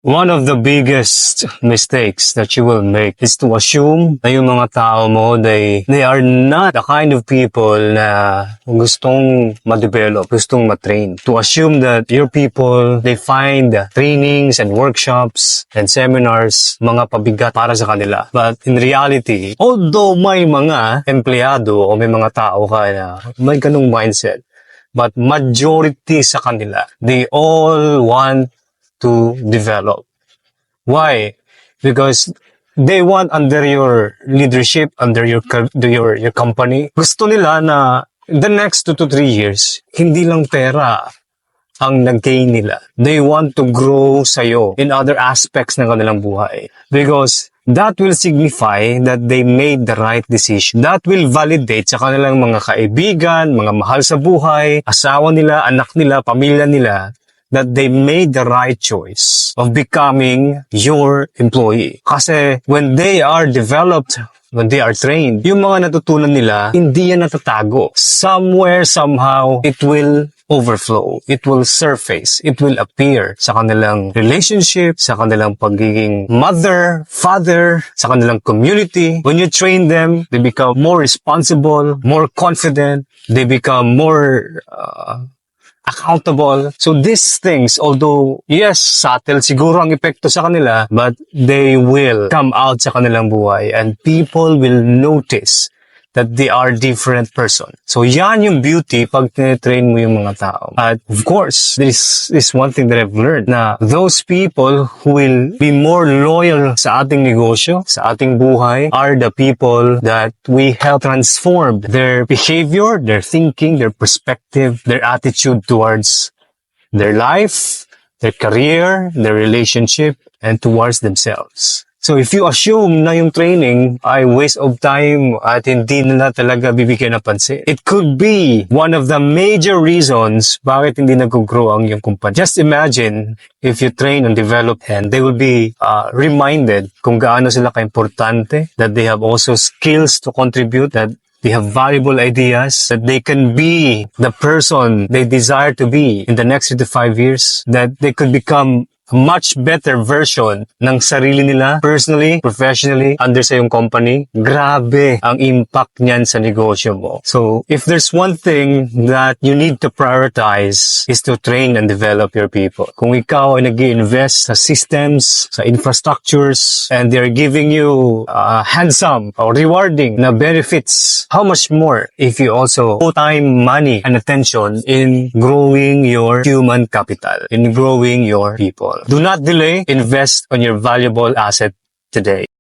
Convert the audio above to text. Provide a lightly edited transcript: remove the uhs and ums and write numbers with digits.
One of the biggest mistakes that you will make is to assume na yung mga tao mo, they are not the kind of people na gustong ma-develop, gustong ma-train. To assume that your people, they find trainings and workshops and seminars mga pabigat para sa kanila. But in reality, although may mga empleyado o may mga tao ka na may ganung mindset, but majority sa kanila, they all want to develop. Why? Because they want under your leadership, under your company. Gusto nila na the next 2 to 3 years, hindi lang pera ang nag-gain nila. They want to grow sa'yo in other aspects ng kanilang buhay. Because that will signify that they made the right decision. That will validate sa kanilang mga kaibigan, mga mahal sa buhay, asawa nila, anak nila, pamilya nila, that they made the right choice of becoming your employee. Kasi when they are developed, when they are trained, yung mga natutunan nila, hindi yan natatago. Somewhere, somehow, it will overflow. It will surface. It will appear sa kanilang relationship, sa kanilang pagiging mother, father, sa kanilang community. When you train them, they become more responsible, more confident. They become more accountable. So these things, although, yes, subtle siguro ang epekto sa kanila, but they will come out sa kanilang buhay and people will notice that they are different person. So yan yung beauty pag tine-train mo yung mga tao. At of course, this is one thing that I've learned na those people who will be more loyal sa ating negosyo, sa ating buhay, are the people that we help transform their behavior, their thinking, their perspective, their attitude towards their life, their career, their relationship, and towards themselves. So if you assume na yung training ay waste of time at hindi na talaga bibigyan ng pansin, it could be one of the major reasons bakit hindi nag-grow ang yung kumpanya. Just imagine if you train and develop and they will be reminded kung gaano sila ka-importante, that they have also skills to contribute, that they have valuable ideas, that they can be the person they desire to be in the next 3 to 5 years, that they could become much better version ng sarili nila, personally, professionally, under sa yung company. Grabe ang impact niyan sa negosyo mo. So, if there's one thing that you need to prioritize is to train and develop your people. Kung ikaw ay nag-i-invest sa systems, sa infrastructures, and they're giving you handsome or rewarding na benefits, how much more if you also put time, money, and attention in growing your human capital, in growing your people. Do not delay. Invest on your valuable asset today.